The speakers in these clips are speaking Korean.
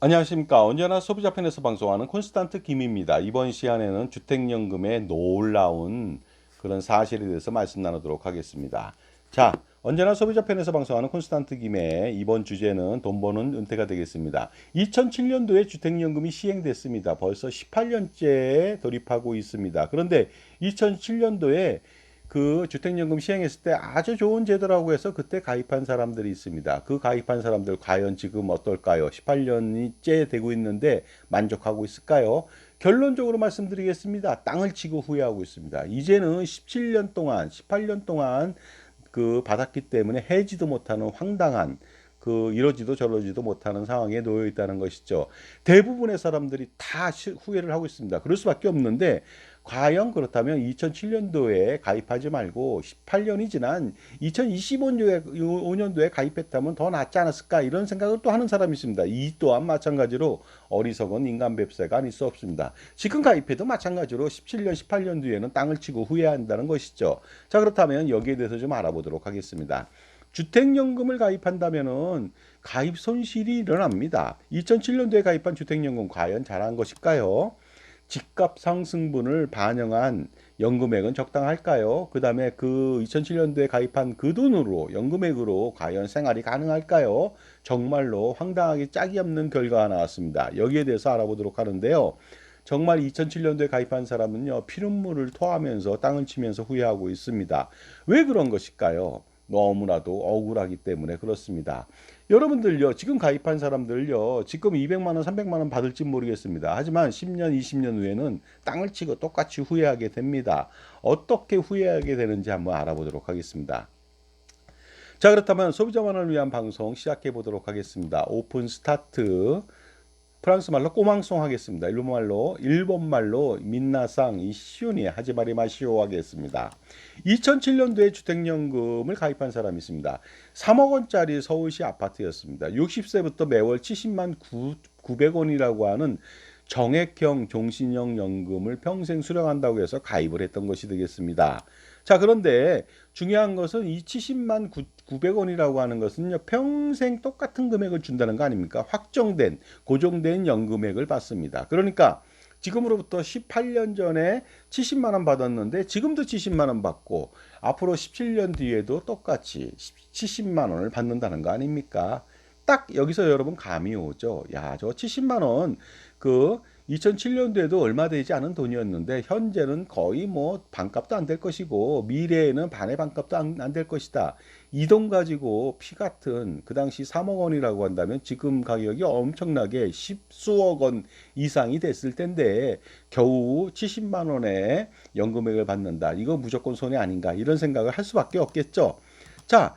안녕하십니까. 언제나 소비자 편에서 방송하는 콘스탄트 김입니다. 이번 시간에는 주택연금의 놀라운 그런 사실에 대해서 말씀 나누도록 하겠습니다. 자, 언제나 소비자 편에서 방송하는 콘스탄트 김의 이번 주제는 돈 버는 은퇴가 되겠습니다. 2007년도에 주택연금이 시행됐습니다. 벌써 18년째에 돌입하고 있습니다. 그런데 2007년도에 그 주택연금 시행했을 때 아주 좋은 제도라고 해서 그때 가입한 사람들이 있습니다. 그 가입한 사람들 과연 지금 어떨까요? 18년째 되고 있는데 만족하고 있을까요? 결론적으로 말씀드리겠습니다. 땅을 치고 후회하고 있습니다. 이제는 17년 동안, 18년 동안 그 받았기 때문에 해지도 못하는 황당한 그 이러지도 저러지도 못하는 상황에 놓여 있다는 것이죠. 대부분의 사람들이 다 후회를 하고 있습니다. 그럴 수밖에 없는데 과연 그렇다면 2007년도에 가입하지 말고 18년이 지난 2025년도에 가입했다면 더 낫지 않았을까 이런 생각을 또 하는 사람이 있습니다. 이 또한 마찬가지로 어리석은 인간 뱁새가 아닐 수 없습니다. 지금 가입해도 마찬가지로 17년, 18년 뒤에는 땅을 치고 후회한다는 것이죠. 자, 그렇다면 여기에 대해서 좀 알아보도록 하겠습니다. 주택연금을 가입한다면은 가입 손실이 일어납니다. 2007년도에 가입한 주택연금 과연 잘한 것일까요? 집값 상승분을 반영한 연금액은 적당할까요? 그 다음에 그 2007년도에 가입한 그 돈으로 연금액으로 과연 생활이 가능할까요? 정말로 황당하게 짝이 없는 결과가 나왔습니다. 여기에 대해서 알아보도록 하는데요. 정말 2007년도에 가입한 사람은요, 피눈물을 토하면서 땅을 치면서 후회하고 있습니다. 왜 그런 것일까요? 너무나도 억울하기 때문에 그렇습니다. 여러분들요, 지금 가입한 사람들요, 지금 200만 원, 300만 원 받을지 모르겠습니다. 하지만 10년, 20년 후에는 땅을 치고 똑같이 후회하게 됩니다. 어떻게 후회하게 되는지 한번 알아보도록 하겠습니다. 자, 그렇다면 소비자만을 위한 방송 시작해 보도록 하겠습니다. 오픈 스타트. 프랑스 말로 꼬망송 하겠습니다. 일본 말로 민나상 이슈니 하지마리 마시오 하겠습니다. 2007년도에 주택연금을 가입한 사람이 있습니다. 3억 원짜리 서울시 아파트였습니다. 60세부터 매월 70만 900원이라고 하는 정액형 종신형 연금을 평생 수령한다고 해서 가입을 했던 것이 되겠습니다. 자, 그런데 중요한 것은 이 70만 900원이라고 하는 것은요, 평생 똑같은 금액을 준다는 거 아닙니까? 확정된, 고정된 연금액을 받습니다. 그러니까 지금으로부터 18년 전에 70만 원 받았는데 지금도 70만 원 받고 앞으로 17년 뒤에도 똑같이 70만 원을 받는다는 거 아닙니까? 딱 여기서 여러분 감이 오죠. 야, 저 70만 원 그 2007년도에도 얼마 되지 않은 돈이었는데 현재는 거의 뭐 반값도 안 될 것이고 미래에는 반의 반값도 안 될 것이다. 이 돈 가지고 피 같은 그 당시 3억 원이라고 한다면 지금 가격이 엄청나게 십수억 원 이상이 됐을 텐데 겨우 70만 원의 연금액을 받는다. 이거 무조건 손해 아닌가 이런 생각을 할 수밖에 없겠죠. 자,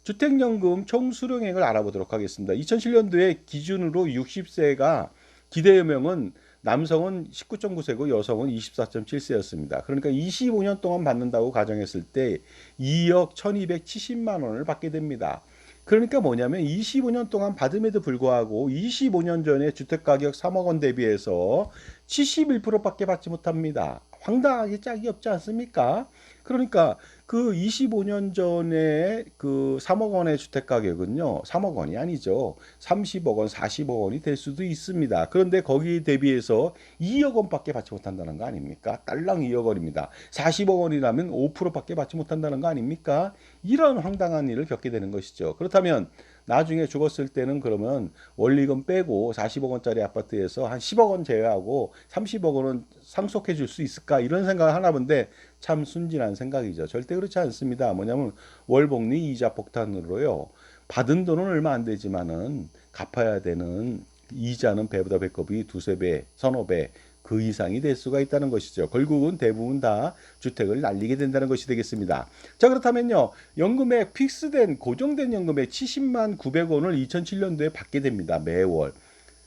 주택연금 총 수령액을 알아보도록 하겠습니다. 2007년도에 기준으로 60세가 기대연명은 남성은 19.9세고 여성은 24.7세였습니다. 그러니까 25년 동안 받는다고 가정했을 때 2억 1270만 원을 받게 됩니다. 그러니까 뭐냐면 25년 동안 받음에도 불구하고 25년 전에 주택가격 3억 원 대비해서 71%밖에 받지 못합니다. 황당하게 짝이 없지 않습니까? 그러니까 그 25년 전에 그 3억 원의 주택 가격은요, 3억 원이 아니죠. 30억 원, 40억 원이 될 수도 있습니다. 그런데 거기에 대비해서 2억 원밖에 받지 못한다는 거 아닙니까? 딸랑 2억 원입니다. 40억 원이라면 5%밖에 받지 못한다는 거 아닙니까? 이런 황당한 일을 겪게 되는 것이죠. 그렇다면 나중에 죽었을 때는 그러면 원리금 빼고 40억 원짜리 아파트에서 한 10억 원 제외하고 30억 원은 상속해 줄 수 있을까 이런 생각을 하나 본데 참 순진한 생각이죠. 절대 그렇지 않습니다. 뭐냐면 월복리 이자 폭탄으로요. 받은 돈은 얼마 안 되지만은 갚아야 되는 이자는 배보다 배꼽이 두세 배, 서너 배 그 이상이 될 수가 있다는 것이죠. 결국은 대부분 다 주택을 날리게 된다는 것이 되겠습니다. 자, 그렇다면요. 연금액 픽스된 고정된 연금액 70만 900원을 2007년도에 받게 됩니다. 매월.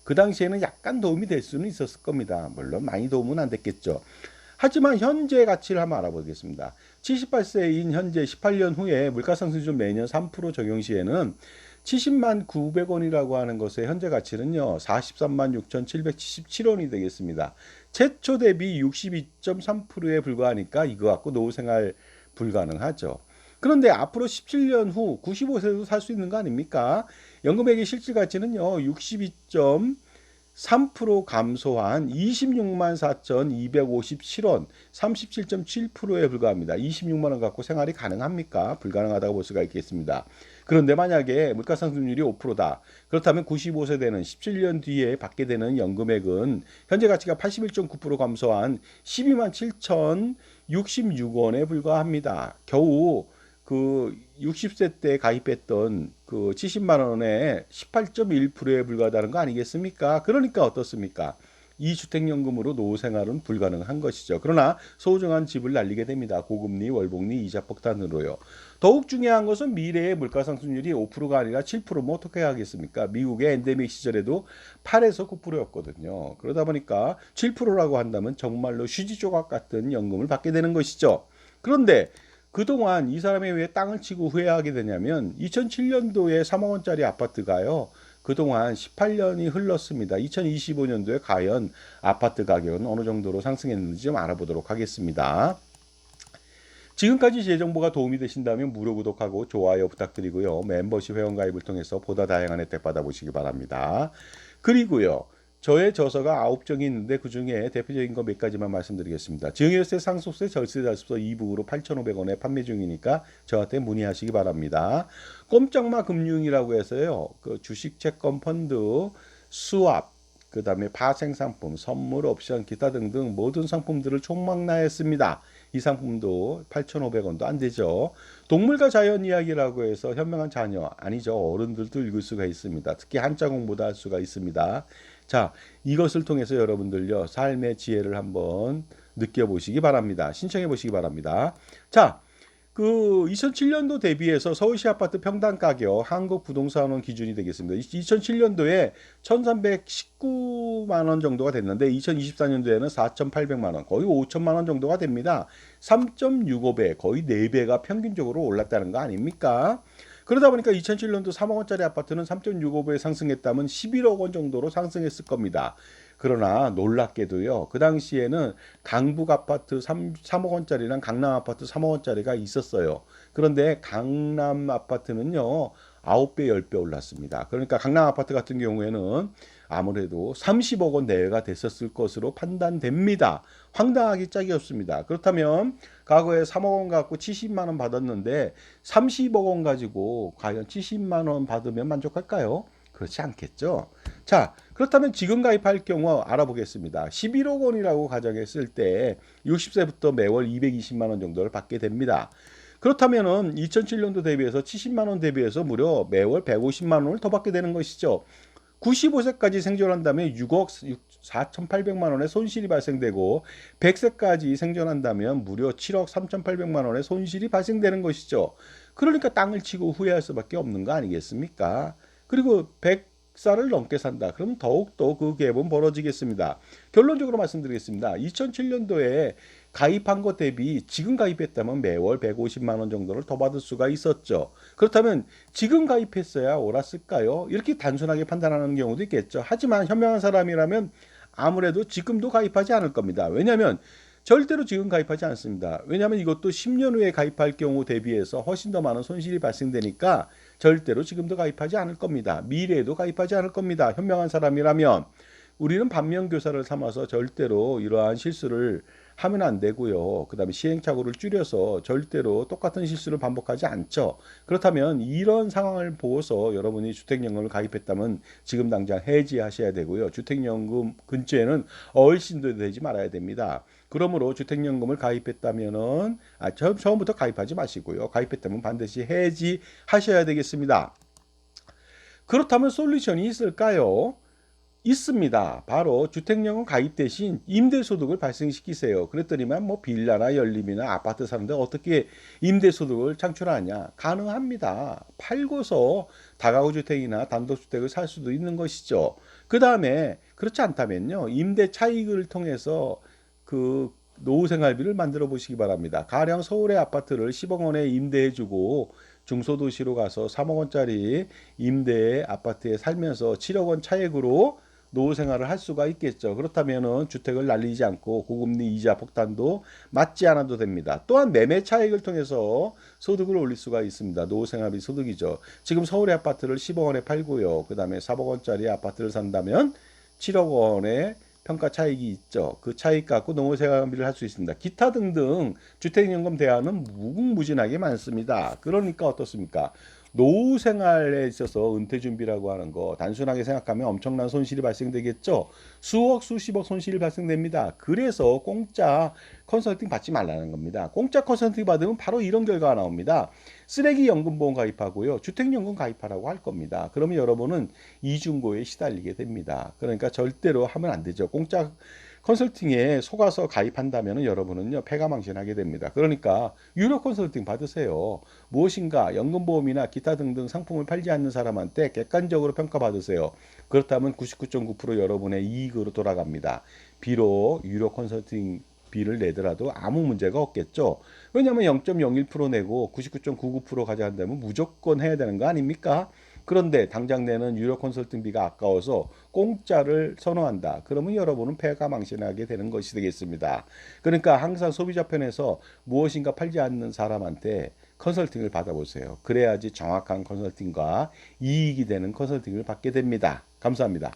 그 당시에는 약간 도움이 될 수는 있었을 겁니다. 물론 많이 도움은 안 됐겠죠. 하지만 현재 가치를 한번 알아보겠습니다. 78세인 현재 18년 후에 물가상승률 매년 3% 적용 시에는 70만 900원이라고 하는 것의 현재 가치는요, 43만 6,777원이 되겠습니다. 최초 대비 62.3%에 불과하니까 이거 갖고 노후 생활 불가능하죠. 그런데 앞으로 17년 후 95세도 살 수 있는 거 아닙니까? 연금액의 실질 가치는요, 62점 3% 감소한 26만 4,257원, 37.7%에 불과합니다. 26만 원 갖고 생활이 가능합니까? 불가능하다고 볼 수가 있겠습니다. 그런데 만약에 물가상승률이 5%다. 그렇다면 95세대는 17년 뒤에 받게 되는 연금액은 현재 가치가 81.9% 감소한 12만 7,066원에 불과합니다. 겨우 그 60세 때 가입했던 그 70만 원에 18.1%에 불과하다는 거 아니겠습니까? 그러니까 어떻습니까? 이 주택연금으로 노후 생활은 불가능한 것이죠. 그러나 소중한 집을 날리게 됩니다. 고금리, 월복리, 이자 폭탄으로요. 더욱 중요한 것은 미래의 물가상승률이 5%가 아니라 7%면 어떻게 하겠습니까? 미국의 엔데믹 시절에도 8에서 9%였거든요. 그러다 보니까 7%라고 한다면 정말로 휴지 조각 같은 연금을 받게 되는 것이죠. 그런데 그동안 이 사람이 왜 땅을 치고 후회하게 되냐면 2007년도에 3억 원짜리 아파트가요. 그동안 18년이 흘렀습니다. 2025년도에 과연 아파트 가격은 어느 정도로 상승했는지 좀 알아보도록 하겠습니다. 지금까지 제 정보가 도움이 되신다면 무료 구독하고 좋아요 부탁드리고요. 멤버십 회원가입을 통해서 보다 다양한 혜택 받아보시기 바랍니다. 그리고요. 저의 저서가 9종이 있는데 그중에 대표적인 거 몇 가지만 말씀드리겠습니다. 증여세, 상속세, 절세, 자습서 2부로 8,500원에 판매 중이니까 저한테 문의하시기 바랍니다. 꼼짝마 금융이라고 해서요. 그 주식, 채권, 펀드, 수압, 그 다음에 파생상품, 선물, 옵션, 기타 등등 모든 상품들을 총망라했습니다. 이 상품도 8,500원도 안 되죠. 동물과 자연 이야기라고 해서 현명한 자녀, 아니죠. 어른들도 읽을 수가 있습니다. 특히 한자 공부도 할 수가 있습니다. 자, 이것을 통해서 여러분들요, 삶의 지혜를 한번 느껴보시기 바랍니다. 신청해 보시기 바랍니다. 자, 그 2007년도 대비해서 서울시 아파트 평당 가격 한국부동산원 기준이 되겠습니다. 2007년도에 1,319만 원 정도가 됐는데 2024년도에는 4,800만 원, 거의 5천만 원 정도가 됩니다. 3.65배, 거의 4배가 평균적으로 올랐다는 거 아닙니까? 그러다 보니까 2007년도 3억 원짜리 아파트는 3.65배 상승했다면 11억 원 정도로 상승했을 겁니다. 그러나 놀랍게도요. 그 당시에는 강북 아파트 3억 원짜리랑 강남 아파트 3억 원짜리가 있었어요. 그런데 강남 아파트는요. 9배, 10배 올랐습니다. 그러니까 강남 아파트 같은 경우에는 아무래도 30억 원 내외가 됐었을 것으로 판단됩니다. 황당하기 짝이 없습니다. 그렇다면 과거에 3억 원 갖고 70만 원 받았는데 30억 원 가지고 과연 70만 원 받으면 만족할까요? 그렇지 않겠죠. 자, 그렇다면 지금 가입할 경우 알아보겠습니다. 11억 원이라고 가정했을 때 60세부터 매월 220만 원 정도를 받게 됩니다. 그렇다면은 2007년도 대비해서 70만 원 대비해서 무려 매월 150만 원을 더 받게 되는 것이죠. 95세까지 생존한다면 6억 4,800만 원의 손실이 발생되고 100세까지 생존한다면 무려 7억 3,800만 원의 손실이 발생되는 것이죠. 그러니까 땅을 치고 후회할 수밖에 없는 거 아니겠습니까? 그리고 100살을 넘게 산다. 그럼 더욱더 그 갭은 벌어지겠습니다. 결론적으로 말씀드리겠습니다. 2007년도에 가입한 것 대비 지금 가입했다면 매월 150만 원 정도를 더 받을 수가 있었죠. 그렇다면 지금 가입했어야 옳았을까요? 이렇게 단순하게 판단하는 경우도 있겠죠. 하지만 현명한 사람이라면 아무래도 지금도 가입하지 않을 겁니다. 왜냐하면 절대로 지금 가입하지 않습니다. 왜냐하면 이것도 10년 후에 가입할 경우 대비해서 훨씬 더 많은 손실이 발생되니까 절대로 지금도 가입하지 않을 겁니다. 미래에도 가입하지 않을 겁니다. 현명한 사람이라면 우리는 반면교사를 삼아서 절대로 이러한 실수를 하면 안 되고요. 그 다음에 시행착오를 줄여서 절대로 똑같은 실수를 반복하지 않죠. 그렇다면 이런 상황을 보고서 여러분이 주택연금을 가입했다면 지금 당장 해지하셔야 되고요. 주택연금 근처에는 얼씬도 되지 말아야 됩니다. 그러므로 주택연금을 가입했다면은 처음부터 가입하지 마시고요. 가입했다면 반드시 해지하셔야 되겠습니다. 그렇다면 솔루션이 있을까요? 있습니다. 바로 주택연금 가입 대신 임대소득을 발생시키세요. 그랬더니만 뭐 빌라나 연립이나 아파트 사는데 어떻게 임대소득을 창출하냐? 가능합니다. 팔고서 다가구 주택이나 단독주택을 살 수도 있는 것이죠. 그 다음에 그렇지 않다면요. 임대 차익을 통해서 그 노후 생활비를 만들어 보시기 바랍니다. 가령 서울의 아파트를 10억 원에 임대해주고 중소도시로 가서 3억 원짜리 임대 아파트에 살면서 7억 원 차액으로 노후 생활을 할 수가 있겠죠. 그렇다면은 주택을 날리지 않고 고금리 이자 폭탄도 맞지 않아도 됩니다. 또한 매매 차익을 통해서 소득을 올릴 수가 있습니다. 노후 생활비 소득이죠. 지금 서울의 아파트를 10억 원에 팔고요. 그 다음에 4억 원짜리 아파트를 산다면 7억 원의 평가 차익이 있죠. 그 차익 갖고 노후 생활비를 할 수 있습니다. 기타 등등 주택연금 대안은 무궁무진하게 많습니다. 그러니까 어떻습니까? 노후 생활에 있어서 은퇴 준비라고 하는 거 단순하게 생각하면 엄청난 손실이 발생되겠죠. 수억 수십억 손실이 발생됩니다. 그래서 공짜 컨설팅 받지 말라는 겁니다. 공짜 컨설팅 받으면 바로 이런 결과가 나옵니다. 쓰레기 연금보험 가입하고요. 주택연금 가입하라고 할 겁니다. 그러면 여러분은 이중고에 시달리게 됩니다. 그러니까 절대로 하면 안 되죠. 공짜 컨설팅에 속아서 가입한다면 여러분은요 패가망신하게 됩니다. 그러니까 유료 컨설팅 받으세요. 무엇인가 연금보험이나 기타 등등 상품을 팔지 않는 사람한테 객관적으로 평가받으세요. 그렇다면 99.9% 여러분의 이익으로 돌아갑니다. 비록 유료 컨설팅 비를 내더라도 아무 문제가 없겠죠. 왜냐하면 0.01% 내고 99.99% 가져간다면 무조건 해야 되는 거 아닙니까? 그런데 당장 내는 유료 컨설팅비가 아까워서 공짜를 선호한다. 그러면 여러분은 패가망신하게 되는 것이 되겠습니다. 그러니까 항상 소비자 편에서 무엇인가 팔지 않는 사람한테 컨설팅을 받아보세요. 그래야지 정확한 컨설팅과 이익이 되는 컨설팅을 받게 됩니다. 감사합니다.